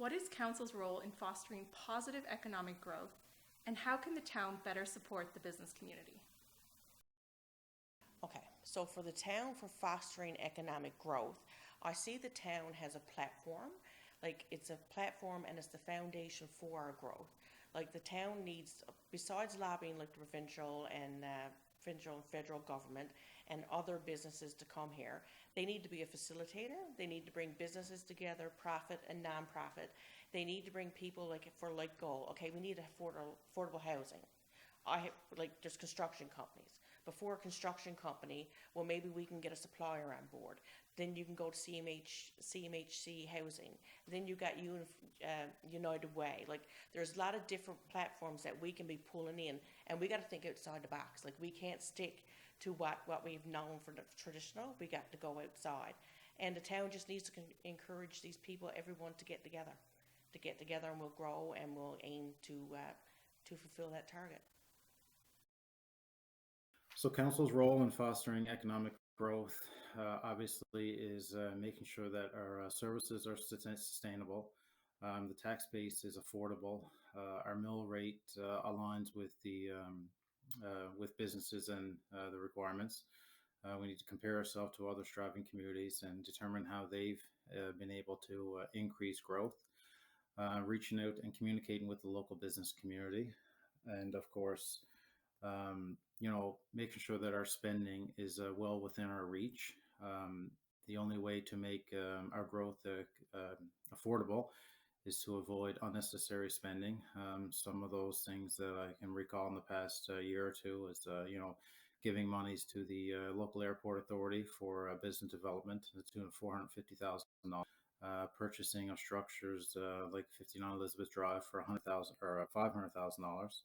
What is Council's role in fostering positive economic growth, and how can the town better support the business community? Okay, so for the town, for fostering economic growth, I see the town has a platform. Like, it's a platform and it's the foundation for our growth. Like, the town needs, besides lobbying like the provincial and federal government and other businesses to come here, they need to be a facilitator. They need to bring businesses together, profit and non-profit. They need to bring people for goal. Okay, we need affordable housing. There's construction companies. Before a construction company, well, maybe we can get a supplier on board. Then you can go to CMHC housing. Then you got United Way. Like, there's a lot of different platforms that we can be pulling in, and we got to think outside the box. Like, we can't stick to what we've known for the traditional. We got to go outside, and the town just needs to encourage these people, everyone, to get together, and we'll grow and we'll aim to fulfill that target. So council's role in fostering economic growth obviously is making sure that our services are sustainable, the tax base is affordable, our mill rate aligns with the with businesses and the requirements. We need to compare ourselves to other striving communities and determine how they've been able to increase growth, reaching out and communicating with the local business community, and of course, making sure that our spending is well within our reach. The only way to make our growth affordable is to avoid unnecessary spending. Some of those things that I can recall in the past year or two is, giving monies to the local airport authority for business development to the tune of $450,000. Purchasing of structures like 59 Elizabeth Drive for $100,000 or $500,000.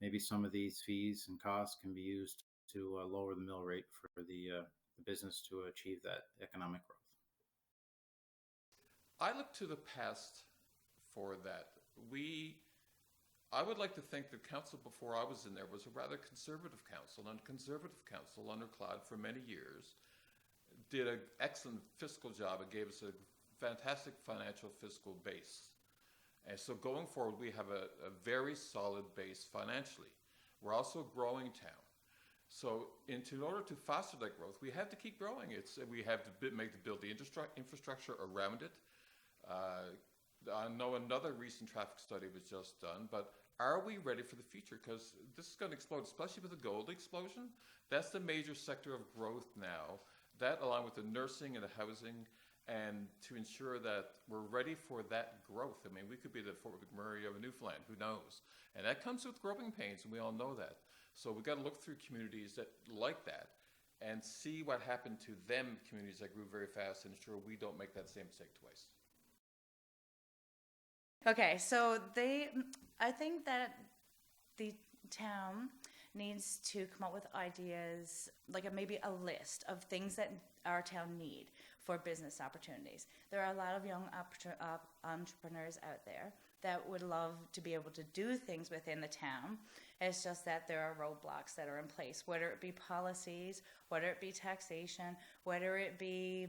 Maybe some of these fees and costs can be used to lower the mill rate for the business to achieve that economic growth. I look to the past for that. I would like to think the council before I was in there was a rather conservative council, and conservative council under Claude for many years did an excellent fiscal job and gave us a fantastic financial fiscal base. And so going forward, we have a very solid base financially. We're also a growing town. So in order to foster that growth, we have to keep growing. We have to build the infrastructure around it. I know another recent traffic study was just done, but are we ready for the future? Because this is going to explode, especially with the gold explosion. That's the major sector of growth now. That, along with the nursing and the housing, and to ensure that we're ready for that growth. I mean, we could be the Fort McMurray of Newfoundland, who knows? And that comes with growing pains, and we all know that. So we've got to look through communities that like that and see what happened to them, communities that grew very fast, and ensure we don't make that same mistake twice. Okay, so I think that the town needs to come up with ideas, like maybe a list of things that our town need for business opportunities. There are a lot of young entrepreneurs out there that would love to be able to do things within the town. It's just that there are roadblocks that are in place, whether it be policies, whether it be taxation, whether it be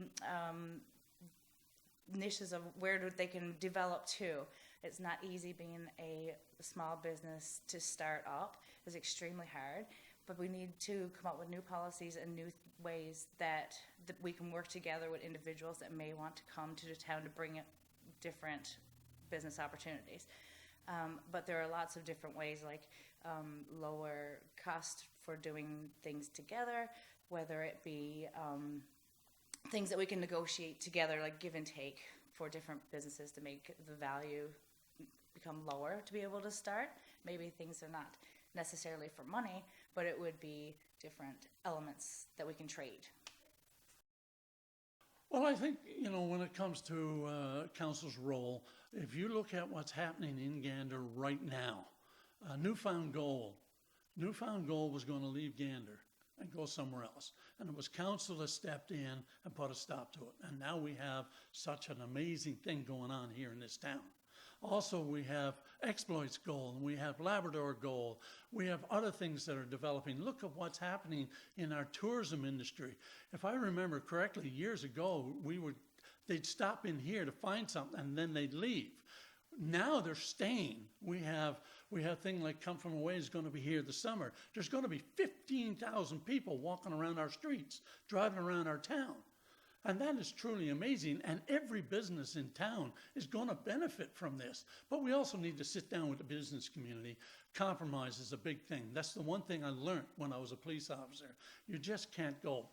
niches of where they can develop to. It's not easy being a small business to start up. It's extremely hard, but we need to come up with new policies and new ways that we can work together with individuals that may want to come to the town to bring different business opportunities. But there are lots of different ways, like lower cost for doing things together, whether it be things that we can negotiate together, like give and take for different businesses to make the value become lower to be able to start. Maybe things are not necessarily for money, but it would be different elements that we can trade. Well, I think, when it comes to council's role, if you look at what's happening in Gander right now, Newfound Gold was going to leave Gander and go somewhere else. And it was council that stepped in and put a stop to it. And now we have such an amazing thing going on here in this town. Also, we have Exploits Gold, we have Labrador Gold, we have other things that are developing. Look at what's happening in our tourism industry. If I remember correctly, years ago, we would They'd stop in here to find something and then they'd leave. Now they're staying. We have things like Come From Away is going to be here this summer. There's going to be 15,000 people walking around our streets, driving around our town. And that is truly amazing. And every business in town is going to benefit from this. But we also need to sit down with the business community. Compromise is a big thing. That's the one thing I learned when I was a police officer. You just can't go